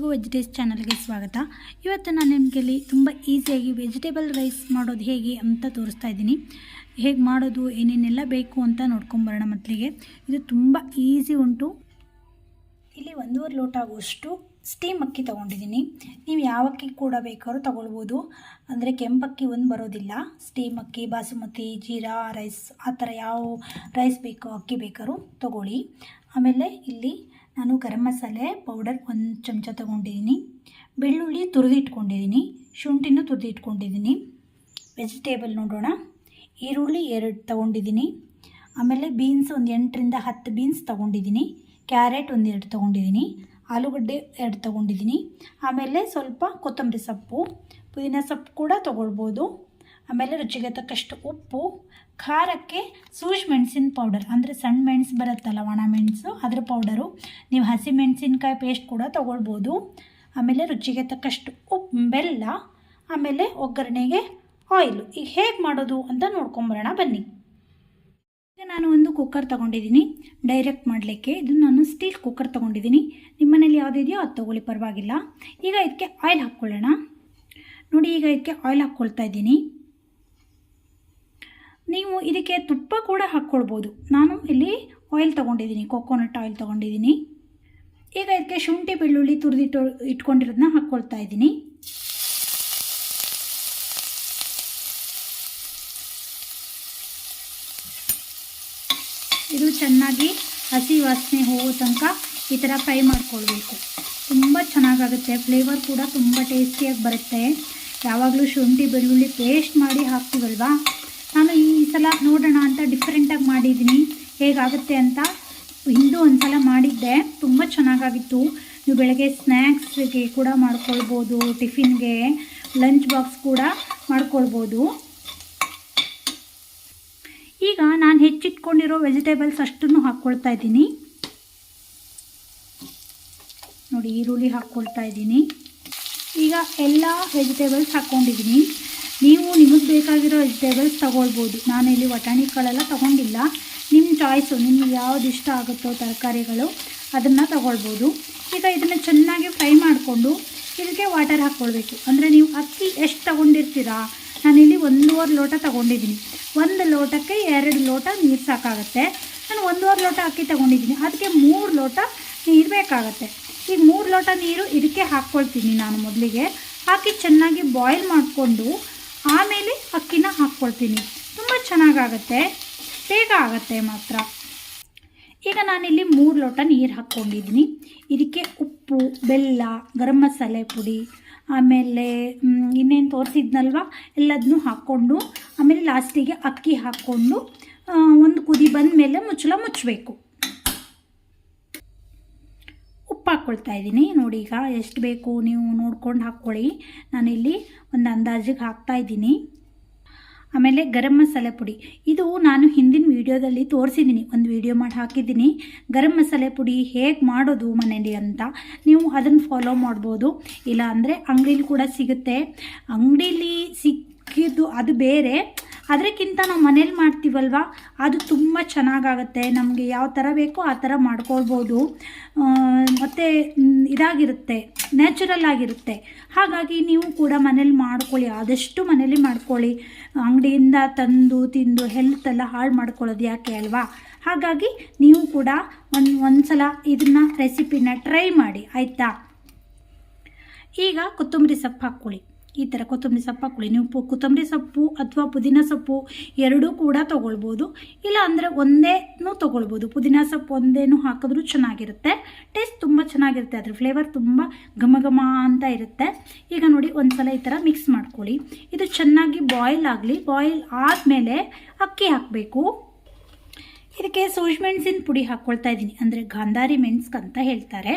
ಎಲ್ರಿಗೂ ವೆಜಿಟೇಸ್ ಚಾನಲ್ಗೆ ಸ್ವಾಗತ. ಇವತ್ತು ನಾನು ನಿಮಗೆ ತುಂಬ ಈಸಿಯಾಗಿ ವೆಜಿಟೇಬಲ್ ರೈಸ್ ಮಾಡೋದು ಹೇಗೆ ಅಂತ ತೋರಿಸ್ತಾ ಇದ್ದೀನಿ. ಹೇಗೆ ಮಾಡೋದು, ಏನೇನೆಲ್ಲ ಬೇಕು ಅಂತ ನೋಡ್ಕೊಂಬರೋಣ. ಮೊದಲಿಗೆ ಇದು ತುಂಬ ಈಸಿ ಉಂಟು. ಇಲ್ಲಿ 1.5 ಲೋಟ ಆಗುವಷ್ಟು ಸ್ಟೀಮ್ ಅಕ್ಕಿ ತೊಗೊಂಡಿದ್ದೀನಿ. ನೀವು ಯಾವ ಅಕ್ಕಿ ಕೂಡ ಬೇಕಾದ್ರೂ ತೊಗೊಳ್ಬೋದು. ಅಂದರೆ ಕೆಂಪಕ್ಕಿ ಒಂದು ಬರೋದಿಲ್ಲ. ಸ್ಟೀಮ್ ಅಕ್ಕಿ, ಬಾಸುಮತಿ, ಜೀರಾ ರೈಸ್, ಆ ಥರ ಯಾವ ರೈಸ್ ಬೇಕೋ ಅಕ್ಕಿ ಬೇಕಾದ್ರೂ ತೊಗೊಳ್ಳಿ. ಆಮೇಲೆ ಇಲ್ಲಿ ನಾನು ಗರಂ ಮಸಾಲೆ ಪೌಡರ್ 1 ಚಮಚ ತೊಗೊಂಡಿದ್ದೀನಿ. ಬೆಳ್ಳುಳ್ಳಿ ತುರಿದಿಟ್ಕೊಂಡಿದ್ದೀನಿ, ಶುಂಠಿನೂ ತುರಿದಿಟ್ಕೊಂಡಿದ್ದೀನಿ. ವೆಜಿಟೇಬಲ್ ನೋಡೋಣ. ಈರುಳ್ಳಿ 2 ತೊಗೊಂಡಿದ್ದೀನಿ. ಆಮೇಲೆ ಬೀನ್ಸ್ ಒಂದು 8ರಿಂದ 10 ಬೀನ್ಸ್ ತೊಗೊಂಡಿದ್ದೀನಿ. ಕ್ಯಾರೆಟ್ ಒಂದು 2 ತೊಗೊಂಡಿದ್ದೀನಿ. ಆಲೂಗಡ್ಡೆ 2 ತೊಗೊಂಡಿದ್ದೀನಿ. ಆಮೇಲೆ ಸ್ವಲ್ಪ ಕೊತ್ತಂಬರಿ ಸೊಪ್ಪು, ಪುದೀನ ಸೊಪ್ಪು ಕೂಡ ತೊಗೊಳ್ಬೋದು. ಆಮೇಲೆ ರುಚಿಗೆ ತಕ್ಕಷ್ಟು ಉಪ್ಪು. ಖಾರಕ್ಕೆ ಸೂಜಿ ಮೆಣಸಿನ ಪೌಡರ್, ಅಂದರೆ ಸಣ್ಣ ಮೆಣಸು ಬರುತ್ತಲ್ಲ, ಒಣ ಮೆಣಸು, ಅದರ ಪೌಡರು. ನೀವು ಹಸಿ ಮೆಣಸಿನ್ಕಾಯಿ ಪೇಸ್ಟ್ ಕೂಡ ತೊಗೊಳ್ಬೋದು. ಆಮೇಲೆ ರುಚಿಗೆ ತಕ್ಕಷ್ಟು ಉಪ್ಪು, ಬೆಲ್ಲ, ಆಮೇಲೆ ಒಗ್ಗರಣೆಗೆ ಆಯಿಲು. ಈಗ ಹೇಗೆ ಮಾಡೋದು ಅಂತ ನೋಡ್ಕೊಂಬರೋಣ ಬನ್ನಿ. ಈಗ ನಾನು ಒಂದು ಕುಕ್ಕರ್ ತೊಗೊಂಡಿದ್ದೀನಿ ಡೈರೆಕ್ಟ್ ಮಾಡಲಿಕ್ಕೆ. ಇದು ನಾನು ಸ್ಟೀಲ್ ಕುಕ್ಕರ್ ತೊಗೊಂಡಿದ್ದೀನಿ. ನಿಮ್ಮ ಮನೇಲಿ ಯಾವುದಿದೆಯೋ ಅದು ತೊಗೊಳ್ಳಿ, ಪರವಾಗಿಲ್ಲ. ಈಗ ಇದಕ್ಕೆ ಆಯಿಲ್ ಹಾಕ್ಕೊಳ್ಳೋಣ. ನೋಡಿ, ಈಗ ಇದಕ್ಕೆ ಆಯಿಲ್ ಹಾಕ್ಕೊಳ್ತಾ ಇದ್ದೀನಿ. ನೀವು ಇದಕ್ಕೆ ತುಪ್ಪ ಕೂಡ ಹಾಕ್ಕೊಳ್ಬೋದು. ನಾನು ಇಲ್ಲಿ ಆಯಿಲ್ ತೊಗೊಂಡಿದ್ದೀನಿ, ಕೊಕೊನಟ್ ಆಯಿಲ್ ತೊಗೊಂಡಿದ್ದೀನಿ. ಈಗ ಇದಕ್ಕೆ ಶುಂಠಿ ಬೆಳ್ಳುಳ್ಳಿ ಇಟ್ಕೊಂಡಿರೋದನ್ನ ಹಾಕ್ಕೊಳ್ತಾ ಇದ್ದೀನಿ. ಇದು ಚೆನ್ನಾಗಿ ಹಸಿ ವಾಸನೆ ಹೋಗೋ ತನಕ ಈ ಥರ ಫ್ರೈ ಮಾಡ್ಕೊಳ್ಬೇಕು. ತುಂಬ ಚೆನ್ನಾಗಾಗುತ್ತೆ. ಫ್ಲೇವರ್ ಕೂಡ ತುಂಬ ಟೇಸ್ಟಿಯಾಗಿ ಬರುತ್ತೆ. ಯಾವಾಗಲೂ ಶುಂಠಿ ಬೆಳ್ಳುಳ್ಳಿ ಪೇಸ್ಟ್ ಮಾಡಿ ಹಾಕ್ತೀವಲ್ವಾ, ನಾನು ಈ ಸಲ ನೋಡೋಣ ಅಂತ ಡಿಫ್ರೆಂಟಾಗಿ ಮಾಡಿದ್ದೀನಿ. ಹೇಗಾಗುತ್ತೆ ಅಂತ ಹಿಂದೂ ಒಂದು ಸಲ ಮಾಡಿದ್ದೆ, ತುಂಬ ಚೆನ್ನಾಗಾಗಿತ್ತು. ನೀವು ಬೆಳಗ್ಗೆ ಸ್ನ್ಯಾಕ್ಸ್ಗೆ ಕೂಡ ಮಾಡ್ಕೊಳ್ಬೋದು, ಟಿಫಿನ್ಗೆ, ಲಂಚ್ ಬಾಕ್ಸ್ ಕೂಡ ಮಾಡ್ಕೊಳ್ಬೋದು. ಈಗ ನಾನು ಹೆಚ್ಚಿಟ್ಕೊಂಡಿರೋ ವೆಜಿಟೇಬಲ್ಸ್ ಅಷ್ಟನ್ನು ಹಾಕ್ಕೊಳ್ತಾ ಇದ್ದೀನಿ. ನೋಡಿ, ಈರುಳ್ಳಿ ಹಾಕ್ಕೊಳ್ತಾ ಇದ್ದೀನಿ. ಈಗ ಎಲ್ಲ ವೆಜಿಟೇಬಲ್ಸ್ ಹಾಕ್ಕೊಂಡಿದ್ದೀನಿ. ನೀವು ನಿಮಗೆ ಬೇಕಾಗಿರೋ ವೆಜಿಟೇಬಲ್ಸ್ ತೊಗೊಳ್ಬೋದು. ನಾನಿಲ್ಲಿ ಬಟಾಣಿ ಕಾಳೆಲ್ಲ ತೊಗೊಂಡಿಲ್ಲ. ನಿಮ್ಮ ಚಾಯ್ಸು, ನಿಮಗೆ ಯಾವ್ದು ಇಷ್ಟ ಆಗುತ್ತೋ ತರಕಾರಿಗಳು ಅದನ್ನು ತೊಗೊಳ್ಬೋದು. ಈಗ ಇದನ್ನು ಚೆನ್ನಾಗಿ ಫ್ರೈ ಮಾಡಿಕೊಂಡು ಇದಕ್ಕೆ ವಾಟರ್ ಹಾಕ್ಕೊಳ್ಬೇಕು. ಅಂದರೆ ನೀವು ಅಕ್ಕಿ ಎಷ್ಟು ತೊಗೊಂಡಿರ್ತೀರಾ, ನಾನಿಲ್ಲಿ 1.5 ಲೋಟ ತೊಗೊಂಡಿದ್ದೀನಿ. 1 ಲೋಟಕ್ಕೆ 2 ಲೋಟ ನೀರು ಸಾಕಾಗುತ್ತೆ. ನಾನು 1.5 ಲೋಟ ಅಕ್ಕಿ ತೊಗೊಂಡಿದ್ದೀನಿ, ಅದಕ್ಕೆ 3 ಲೋಟ ನೀರು ಬೇಕಾಗುತ್ತೆ. ಈಗ 3 ಲೋಟ ನೀರು ಇದಕ್ಕೆ ಹಾಕ್ಕೊಳ್ತೀನಿ. ನಾನು ಮೊದಲಿಗೆ ಹಾಕಿ ಚೆನ್ನಾಗಿ ಬಾಯ್ಲ್ ಮಾಡಿಕೊಂಡು ಆಮೇಲೆ ಅಕ್ಕಿನ ಹಾಕ್ಕೊಳ್ತೀನಿ. ತುಂಬ ಚೆನ್ನಾಗಾಗತ್ತೆ, ಬೇಗ ಆಗುತ್ತೆ ಮಾತ್ರ. ಈಗ ನಾನಿಲ್ಲಿ 3 ಲೋಟ ನೀರು ಹಾಕ್ಕೊಂಡಿದ್ದೀನಿ. ಇದಕ್ಕೆ ಉಪ್ಪು, ಬೆಲ್ಲ, ಗರಂ ಮಸಾಲೆ ಪುಡಿ, ಆಮೇಲೆ ಇನ್ನೇನು ತೋರಿಸಿದ್ನಲ್ವ ಎಲ್ಲದನ್ನೂ ಹಾಕ್ಕೊಂಡು, ಆಮೇಲೆ ಲಾಸ್ಟಿಗೆ ಅಕ್ಕಿ ಹಾಕ್ಕೊಂಡು ಒಂದು ಕುದಿ ಬಂದ ಮೇಲೆ ಮುಚ್ಚಬೇಕು. ಉಪ್ಪು ಹಾಕ್ಕೊಳ್ತಾ ಇದ್ದೀನಿ. ನೋಡಿ, ಈಗ ಎಷ್ಟು ಬೇಕು ನೀವು ನೋಡ್ಕೊಂಡು ಹಾಕ್ಕೊಳ್ಳಿ. ನಾನಿಲ್ಲಿ ಒಂದು ಅಂದಾಜಿಗೆ ಹಾಕ್ತಾಯಿದ್ದೀನಿ. ಆಮೇಲೆ ಗರಂ ಮಸಾಲೆ ಪುಡಿ, ಇದು ನಾನು ಹಿಂದಿನ ವೀಡಿಯೋದಲ್ಲಿ ತೋರಿಸಿದ್ದೀನಿ, ಒಂದು ವೀಡಿಯೋ ಮಾಡಿ ಹಾಕಿದ್ದೀನಿ. ಗರಂ ಮಸಾಲೆ ಪುಡಿ ಹೇಗೆ ಮಾಡೋದು ಮನೇಲಿ ಅಂತ ನೀವು ಅದನ್ನು ಫಾಲೋ ಮಾಡ್ಬೋದು. ಇಲ್ಲ ಅಂದರೆ ಅಂಗಡೀಲಿ ಕೂಡ ಸಿಗುತ್ತೆ. ಅಂಗಡೀಲಿ ಸಿಕ್ಕಿದ್ದು ಅದು ಬೇರೆ, ಅದಕ್ಕಿಂತ ನಾವು ಮನೇಲಿ ಮಾಡ್ತೀವಲ್ವ, ಅದು ತುಂಬ ಚೆನ್ನಾಗಾಗುತ್ತೆ. ನಮಗೆ ಯಾವ ಥರ ಬೇಕೋ ಆ ಥರ ಮಾಡ್ಕೊಳ್ಬೋದು. ಮತ್ತು ಇದಾಗಿರುತ್ತೆ, ನ್ಯಾಚುರಲ್ ಆಗಿರುತ್ತೆ. ಹಾಗಾಗಿ ನೀವು ಕೂಡ ಮನೇಲಿ ಮಾಡ್ಕೊಳ್ಳಿ, ಆದಷ್ಟು ಮನೇಲಿ ಮಾಡ್ಕೊಳ್ಳಿ. ಅಂಗಡಿಯಿಂದ ತಂದು ತಿಂದು ಹೆಲ್ತೆಲ್ಲ ಹಾಳು ಮಾಡ್ಕೊಳ್ಳೋದು ಯಾಕೆ ಅಲ್ವಾ. ಹಾಗಾಗಿ ನೀವು ಕೂಡ ಒಂದು ಸಲ ಇದನ್ನು ರೆಸಿಪಿನ ಟ್ರೈ ಮಾಡಿ, ಆಯಿತಾ. ಈಗ ಕೊತ್ತಂಬರಿ ಸೊಪ್ಪು ಹಾಕ್ಕೊಳ್ಳಿ. ಈ ಥರ ಕೊತ್ತಂಬರಿ ಸೊಪ್ಪು ಹಾಕ್ಕೊಳ್ಳಿ. ನೀವು ಕೊತ್ತಂಬರಿ ಸೊಪ್ಪು ಅಥವಾ ಪುದೀನ ಸೊಪ್ಪು ಎರಡೂ ಕೂಡ ತೊಗೊಳ್ಬೋದು. ಇಲ್ಲ ಅಂದರೆ ಒಂದೇನೂ ತೊಗೊಳ್ಬೋದು. ಪುದೀನ ಸೊಪ್ಪು ಒಂದೇನೂ ಹಾಕಿದ್ರೂ ಚೆನ್ನಾಗಿರುತ್ತೆ. ಟೇಸ್ಟ್ ತುಂಬ ಚೆನ್ನಾಗಿರುತ್ತೆ. ಅದ್ರ ಫ್ಲೇವರ್ ತುಂಬ ಘಮ ಅಂತ ಇರುತ್ತೆ. ಈಗ ನೋಡಿ, ಒಂದು ಸಲ ಈ ಥರ ಮಿಕ್ಸ್ ಮಾಡ್ಕೊಳ್ಳಿ. ಇದು ಚೆನ್ನಾಗಿ ಬಾಯ್ಲ್ ಆಗಲಿ. ಬಾಯ್ಲ್ ಆದಮೇಲೆ ಅಕ್ಕಿ ಹಾಕಬೇಕು. ಇದಕ್ಕೆ ಸೂಜಿ ಮೆಣಸಿನ ಪುಡಿ ಹಾಕ್ಕೊಳ್ತಾ ಇದ್ದೀನಿ, ಅಂದರೆ ಗಾಂಧಾರಿ ಮೆಣಸು ಅಂತ ಹೇಳ್ತಾರೆ.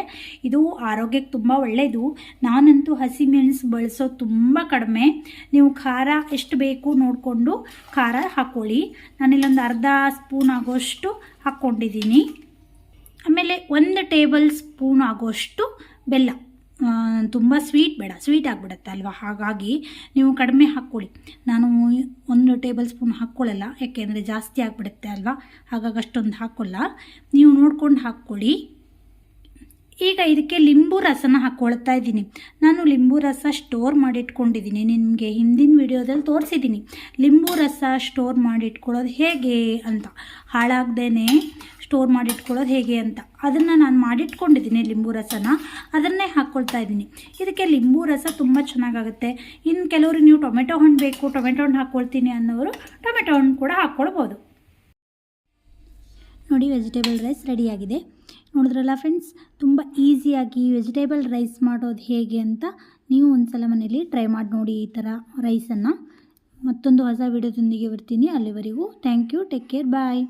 ಇದು ಆರೋಗ್ಯಕ್ಕೆ ತುಂಬ ಒಳ್ಳೆಯದು. ನಾನಂತೂ ಹಸಿ ಮೆಣಸು ಬಳಸೋದು ತುಂಬ ಕಡಿಮೆ. ನೀವು ಖಾರ ಎಷ್ಟು ಬೇಕು ನೋಡಿಕೊಂಡು ಖಾರ ಹಾಕ್ಕೊಳ್ಳಿ. ನಾನಿಲ್ಲೊಂದು ಅರ್ಧ ಸ್ಪೂನ್ ಆಗೋಷ್ಟು ಹಾಕ್ಕೊಂಡಿದ್ದೀನಿ. ಆಮೇಲೆ 1 ಟೇಬಲ್ ಸ್ಪೂನ್ ಆಗೋಷ್ಟು ಬೆಲ್ಲ. ತುಂಬ ಸ್ವೀಟ್ ಬೇಡ, ಸ್ವೀಟ್ ಆಗಿಬಿಡುತ್ತೆ ಅಲ್ವಾ. ಹಾಗಾಗಿ ನೀವು ಕಡಿಮೆ ಹಾಕ್ಕೊಳ್ಳಿ. ನಾನು 1 ಟೇಬಲ್ ಸ್ಪೂನ್ ಹಾಕ್ಕೊಳ್ಳಲ್ಲ, ಯಾಕೆಂದರೆ ಜಾಸ್ತಿ ಆಗಿಬಿಡುತ್ತೆ ಅಲ್ವಾ. ಹಾಗಾಗಿ ಅಷ್ಟೊಂದು ಹಾಕ್ಕೊಳ್ಳ. ನೀವು ನೋಡ್ಕೊಂಡು ಹಾಕ್ಕೊಳ್ಳಿ. ಈಗ ಇದಕ್ಕೆ ಲಿಂಬು ರಸನ ಹಾಕ್ಕೊಳ್ತಾ ಇದ್ದೀನಿ. ನಾನು ಲಿಂಬು ರಸ ಸ್ಟೋರ್ ಮಾಡಿಟ್ಕೊಂಡಿದ್ದೀನಿ, ನಿಮಗೆ ಹಿಂದಿನ ವಿಡಿಯೋದಲ್ಲಿ ತೋರಿಸಿದ್ದೀನಿ ಲಿಂಬು ರಸ ಸ್ಟೋರ್ ಮಾಡಿಟ್ಕೊಳ್ಳೋದು ಹೇಗೆ ಅಂತ, ಹಾಳಾಗ್ದೇ ಸ್ಟೋರ್ ಮಾಡಿಟ್ಕೊಳ್ಳೋದು ಹೇಗೆ ಅಂತ. ಅದನ್ನು ನಾನು ಮಾಡಿಟ್ಕೊಂಡಿದ್ದೀನಿ ಲಿಂಬು ರಸನ, ಅದನ್ನೇ ಹಾಕ್ಕೊಳ್ತಾ ಇದ್ದೀನಿ. ಇದಕ್ಕೆ ಲಿಂಬು ರಸ ತುಂಬ ಚೆನ್ನಾಗಾಗುತ್ತೆ. ಇನ್ನು ಕೆಲವರು ನೀವು ಟೊಮೆಟೊ ಹಣ್ಣು ಬೇಕು, ಟೊಮೆಟೊ ಹಣ್ಣು ಹಾಕ್ಕೊಳ್ತೀನಿ ಅನ್ನೋರು ಟೊಮೆಟೊ ಹಣ್ಣು ಕೂಡ ಹಾಕ್ಕೊಳ್ಬೋದು. ನೋಡಿ, ವೆಜಿಟೇಬಲ್ ರೈಸ್ ರೆಡಿಯಾಗಿದೆ. ನೋಡಿದ್ರಲ್ಲ ಫ್ರೆಂಡ್ಸ್, ತುಂಬ ಈಸಿಯಾಗಿ ವೆಜಿಟೇಬಲ್ ರೈಸ್ ಮಾಡೋದು ಹೇಗೆ ಅಂತ ನೀವು ಒಂದ್ಸಲ ಮನೇಲಿ ಟ್ರೈ ಮಾಡಿ ನೋಡಿ ಈ ಥರ ರೈಸನ್ನು. ಮತ್ತೊಂದು ಹೊಸ ವಿಡಿಯೋದೊಂದಿಗೆ ಬರ್ತೀನಿ. ಅಲ್ಲಿವರೆಗೂ thank you, take care, bye.